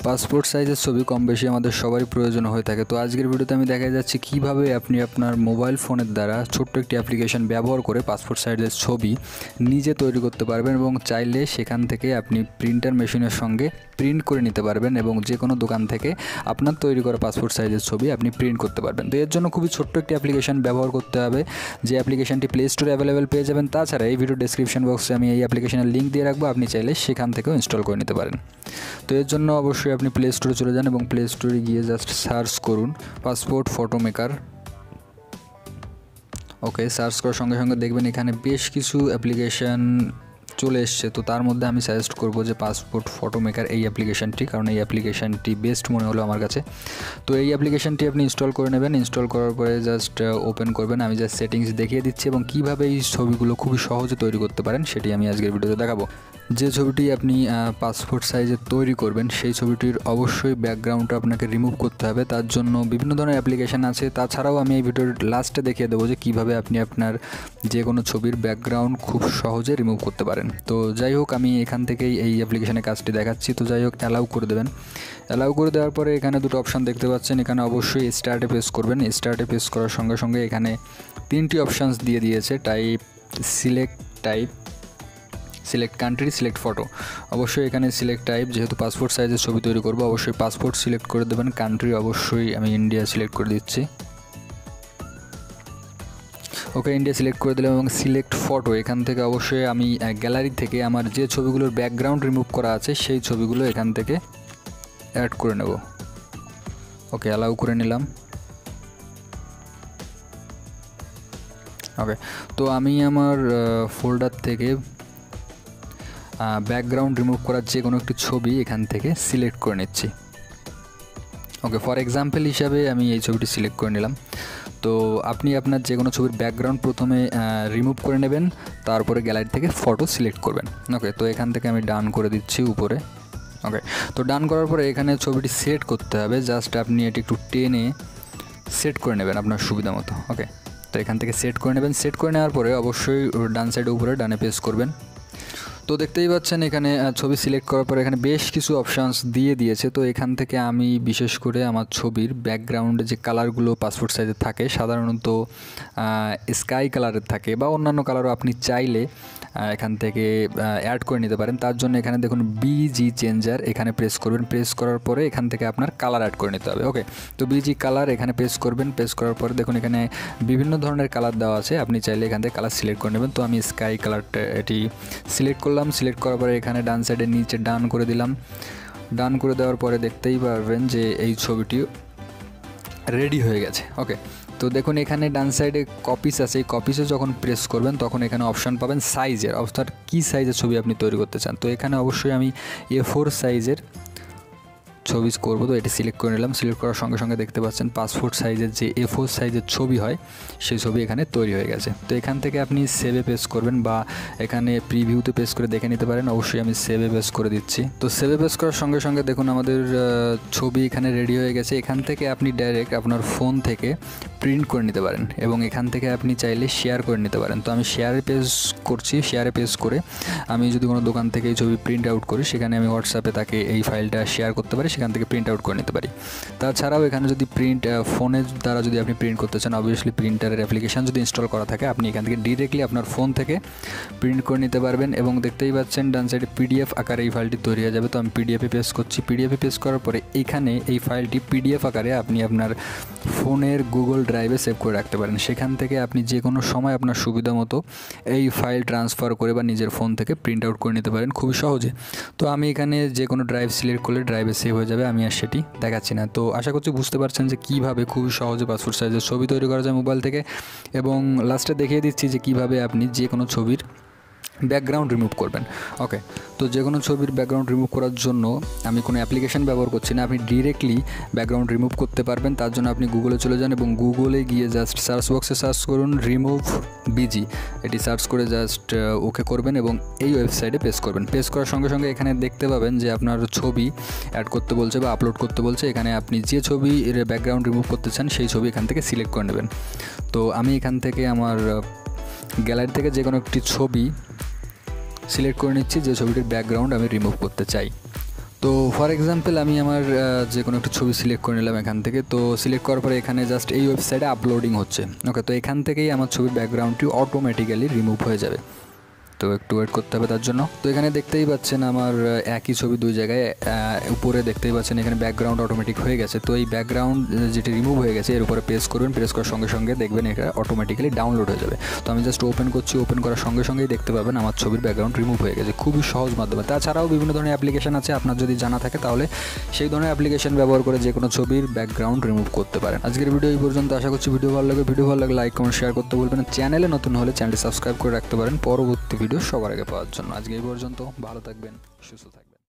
Passport সাইজের ছবি কম বেশি আমাদের সবারই প্রয়োজন হয়ে থাকে। তো আজকের ভিডিওতে আমি দেখা যাচ্ছি কিভাবে আপনি আপনার মোবাইল ফোনের দ্বারা ছোট্ট একটি অ্যাপ্লিকেশন ব্যবহার করে পাসপোর্ট সাইজের ছবি নিজে তৈরি করতে পারবেন এবং চাইলে সেখান থেকে আপনি প্রিন্টার মেশিনের সঙ্গে প্রিন্ট করে নিতে পারবেন এবং যে কোনো দোকান থেকে আপনার তৈরি করা পাসপোর্ট সাইজের ছবি আপনি প্রিন্ট করতে পারবেন। তো এর জন্য খুবই ছোট্ট একটি অ্যাপ্লিকেশন ব্যবহার করতে হবে, যে অ্যাপ্লিকেশনটি প্লে স্টোরে অ্যাভেলেবেল পেয়ে যাবেন। তাছাড়া এই ভিডিও ডেসক্রিপশন বক্সে আমি এই অ্যাপ্লিকেশনের লিঙ্ক দিয়ে রাখবো, আপনি চাইলে সেখান থেকেও ইনস্টল করে নিতে পারেন। তো এর জন্য অবশ্যই আপনি প্লে স্টোরে চলে যান এবং প্লে স্টোরে গিয়ে জাস্ট সার্চ করুন পাসপোর্ট ফটো মেকার। ওকে, সার্চ করার সঙ্গে সঙ্গে দেখবেন এখানে বেশ কিছু অ্যাপ্লিকেশান চলে এসছে। তো তার মধ্যে আমি সাজেস্ট করব যে পাসপোর্ট ফটো মেকার এই অ্যাপ্লিকেশানটি, কারণ এই অ্যাপ্লিকেশানটি বেস্ট মনে হলো আমার কাছে। তো এই অ্যাপ্লিকেশানটি আপনি ইনস্টল করে নেবেন। ইনস্টল করার পরে জাস্ট ওপেন করবেন। আমি জাস্ট সেটিংস দেখিয়ে দিচ্ছি এবং কীভাবে এই ছবিগুলো খুবই সহজে তৈরি করতে পারেন সেটি আমি আজকের ভিডিওতে দেখাবো। যে ছবিটি আপনি পাসপোর্ট সাইজে তৈরি করবেন সেই ছবিটির অবশ্যই ব্যাকগ্রাউন্ডটা আপনাকে রিমুভ করতে হবে। তার জন্য বিভিন্ন ধরনের অ্যাপ্লিকেশান আছে। তাছাড়াও আমি এই ভিডিওর লাস্টে দেখিয়ে দেবো যে কীভাবে আপনি আপনার যে কোনো ছবির ব্যাকগ্রাউন্ড খুব সহজে রিমুভ করতে পারেন। তো যাই হোক, আমি এখান থেকেই এই অ্যাপ্লিকেশানের কাজটি দেখাচ্ছি। তো যাই হোক, অ্যালাউ করে দেবেন। অ্যালাউ করে দেওয়ার পরে এখানে দুটো অপশান দেখতে পাচ্ছেন। এখানে অবশ্যই স্টার্টে প্রেস করবেন। স্টার্টে প্রেস করার সঙ্গে সঙ্গে এখানে তিনটি অপশানস দিয়ে দিয়েছে, type, select country, select photo. অবশ্যই এখানে সিলেক্ট টাইপ, যেহেতু পাসপোর্ট সাইজের ছবি তৈরি করবো অবশ্যই পাসপোর্ট সিলেক্ট করে দেবেন। কান্ট্রি অবশ্যই আমি ইন্ডিয়া সিলেক্ট করে দিচ্ছি। ওকে, ইন্ডিয়া সিলেক্ট করে দিলাম এবং সিলেক্ট ফটো। এখান থেকে অবশ্যই আমি গ্যালারি থেকে আমার যে ছবিগুলোর ব্যাকগ্রাউন্ড রিমুভ করা আছে সেই ছবিগুলো এখান থেকে অ্যাড করে নেব। ওকে, অ্যালাউ করে নিলাম। ওকে, তো আমি আমার ফোল্ডার থেকে ব্যাকগ্রাউন্ড রিমুভ করার যে কোনো একটি ছবি এখান থেকে সিলেক্ট করে নিচ্ছি। ওকে, ফর এক্সাম্পল হিসাবে আমি এই ছবিটি সিলেক্ট করে নিলাম। তো আপনি আপনার যে কোনো ছবির ব্যাকগ্রাউন্ড প্রথমে রিমুভ করে নেবেন, তারপরে গ্যালারি থেকে ফটো সিলেক্ট করবেন। ওকে, তো এখান থেকে আমি ডান করে দিচ্ছি উপরে। ওকে, তো ডান করার পরে এখানে ছবিটি সেট করতে হবে। জাস্ট আপনি এটি একটু টেনে সেট করে নেবেন আপনার সুবিধা মতো। ওকে, তো এখান থেকে সেট করে নেবেন। সেট করে নেওয়ার পরে অবশ্যই ডান সাইডে উপরে ডানে প্রেস করবেন। তো দেখতেই পাচ্ছেন এখানে ছবি সিলেক্ট করার পরে এখানে বেশ কিছু অপশানস দিয়ে দিয়েছে। তো এখান থেকে আমি বিশেষ করে আমার ছবির ব্যাকগ্রাউন্ডে যে কালারগুলো পাসপোর্ট সাইজে থাকে সাধারণত স্কাই কালারের থাকে বা অন্যান্য কালারও আপনি চাইলে এখান থেকে অ্যাড করে নিতে পারেন। তার জন্য এখানে দেখুন বিজি চেঞ্জার, এখানে প্রেস করবেন। প্রেস করার পরে এখান থেকে আপনার কালার অ্যাড করে নিতে হবে। ওকে, তো বিজি কালার এখানে প্রেস করবেন। প্রেস করার পরে দেখুন এখানে বিভিন্ন ধরনের কালার দেওয়া আছে, আপনি চাইলে এখান থেকে কালার সিলেক্ট করে নেবেন। তো আমি স্কাই কালারটা এটি সিলেক্ট করলাম। সিলেক্ট করার পরে এখানে ডান সাইডে নিচে ডান করে দিলাম। ডান করে দেওয়ার পরে দেখতেই পারবেন যে এই ছবিটি রেডি হয়ে গেছে। ওকে, তো দেখুন এখানে ডান সাইডে কপিস আছে। এই কপিসে যখন প্রেস করবেন তখন এখানে অপশান পাবেন সাইজের, অর্থাৎ কী সাইজের ছবি আপনি তৈরি করতে চান। তো এখানে অবশ্যই আমি A4 সাইজের ছবি করবো। তো এটি সিলেক্ট করে নিলাম। সিলেক্ট করার সঙ্গে সঙ্গে দেখতে পাচ্ছেন পাসপোর্ট সাইজের যে A4 সাইজের ছবি হয় সেই ছবি এখানে তৈরি হয়ে গেছে। তো এখান থেকে আপনি সেভে প্রেস করবেন বা এখানে প্রিভিউতে প্রেস করে দেখে নিতে পারেন। অবশ্যই আমি সেভে প্রেস করে দিচ্ছি। তো সেভে প্রেস করার সঙ্গে সঙ্গে দেখুন আমাদের ছবি এখানে রেডি হয়ে গেছে। এখান থেকে আপনি ডাইরেক্ট আপনার ফোন থেকে প্রিন্ট করে নিতে পারেন এবং এখান থেকে আপনি চাইলে শেয়ার করে নিতে পারেন। তো আমি শেয়ারে প্রেস করছি। শেয়ারে প্রেস করে আমি যদি কোনো দোকান থেকে এই ছবি প্রিন্ট আউট করি সেখানে আমি হোয়াটসঅ্যাপে তাকে এই ফাইলটা শেয়ার করতে পারি, সেখান থেকে প্রিন্ট আউট করে নিতে পারি। তাছাড়াও এখানে যদি ফোনের দ্বারা যদি আপনি প্রিন্ট করতে চান, অবভিয়াসলি প্রিন্টারের অ্যাপ্লিকেশান যদি ইনস্টল করা থাকে আপনি এখান থেকে ডিরেক্টলি আপনার ফোন থেকে প্রিন্ট করে নিতে পারবেন। এবং দেখতেই পাচ্ছেন ডান সাইডে PDF আকারে এই ফাইলটি তৈরি হয়ে যাবে। তো আমি পিডিএফে পেস্ট করছি। পিডিএফে পেস্ট করার পরে এখানে এই ফাইলটি PDF আকারে আপনি আপনার ফোনের গুগল ড্রাইভে সেভ করে রাখতে পারেন। সেখান থেকে আপনি যে কোনো সময় আপনার সুবিধা মতো এই ফাইল ট্রান্সফার করে বা নিজের ফোন থেকে প্রিন্ট আউট করে নিতে পারেন খুবই সহজে। তো আমি এখানে যে কোনো ড্রাইভ সিলেক্ট করলে ড্রাইভে সেভ হয়ে যাবে, আমি আর সেটি দেখাচ্ছি না। তো আশা করছি বুঝতে পারছেন যে কীভাবে খুবই সহজে পাসপোর্ট সাইজের ছবি তৈরি করা যায় মোবাইল থেকে। এবং লাস্টে দেখিয়ে দিচ্ছি যে কীভাবে আপনি যে কোনো ছবির ব্যাকগ্রাউন্ড রিমুভ করবেন। ওকে, তো যে কোনো ছবির ব্যাকগ্রাউন্ড রিমুভ করার জন্য আমি কোনো অ্যাপ্লিকেশান ব্যবহার করছি না, আপনি ডিরেক্টলি ব্যাকগ্রাউন্ড রিমুভ করতে পারবেন। তার জন্য আপনি গুগলে চলে যান এবং গুগলে গিয়ে জাস্ট সার্চ বক্সে সার্চ করুন রিমুভ বিজি। এটি সার্চ করে জাস্ট ওকে করবেন এবং এই ওয়েবসাইটে পেস্ট করবেন। পেস্ট করার সঙ্গে সঙ্গে এখানে দেখতে পাবেন যে আপনার ছবি অ্যাড করতে বলছে বা আপলোড করতে বলছে। এখানে আপনি যে ছবি এর ব্যাকগ্রাউন্ড রিমুভ করতে চান সেই ছবি এখান থেকে সিলেক্ট করে নেবেন। তো আমি এখান থেকে আমার গ্যালারি থেকে যে কোনো একটি ছবি সিলেক্ট করে নিচ্ছি যে ছবিটির ব্যাকগ্রাউন্ড আমি রিমুভ করতে চাই। তো ফর এক্সাম্পল আমি আমার যে কোনো একটা ছবি সিলেক্ট করে নিলাম এখান থেকে। তো সিলেক্ট করার পরে এখানে জাস্ট এই ওয়েবসাইটে আপলোডিং হচ্ছে। ওকে, তো এখান থেকেই আমার ছবির ব্যাকগ্রাউন্ডটি অটোমেটিক্যালি রিমুভ হয়ে যাবে। তো একটু ওয়েট করতে হবে তার জন্য। তো এখানে দেখতেই পাচ্ছেন আমার একই ছবি দুই জায়গায়, উপরে দেখতেই পাচ্ছেন এখানে ব্যাকগ্রাউন্ড অটোমেটিক হয়ে গেছে। তো এই ব্যাকগ্রাউন্ড যেটি রিমুভ হয়ে গেছে এর উপরে প্রেস করবেন, প্রেস করার সঙ্গে সঙ্গে দেখবেন এটা অটোমেটিক্যালি ডাউনলোড হয়ে যাবে। তো আমি জাস্ট ওপেন করছি, ওপেন করার সঙ্গে সঙ্গেই দেখতে পাবেন আমার ছবির ব্যাকগ্রাউন্ড রিমুভ হয়ে গেছে, খুবই সহজ মাধ্যমে। তাছাড়াও বিভিন্ন ধরনের অ্যাপ্লিকেশন আছে, আপনার যদি জানা থাকে তাহলে সেই ধরনের অ্যাপ্লিকেশন ব্যবহার করে যে কোনো ছবির ব্যাকগ্রাউন্ড রিমুভ করতে পারেন। আজকের ভিডিও এই পর্যন্ত। আশা করছি ভিডিও ভালো লাগবে। ভিডিও ভালো লাগলে লাইক কমেন্ট শেয়ার করতে বলবেন। চ্যানেলে নতুন হলে চ্যানেলটি সাবস্ক্রাইব করে রাখতে পারেন পরবর্তী ভিডিও সবার আগে পাওয়ার জন্য। আজকে এই পর্যন্ত, ভালো থাকবেন, সুস্থ থাকবেন।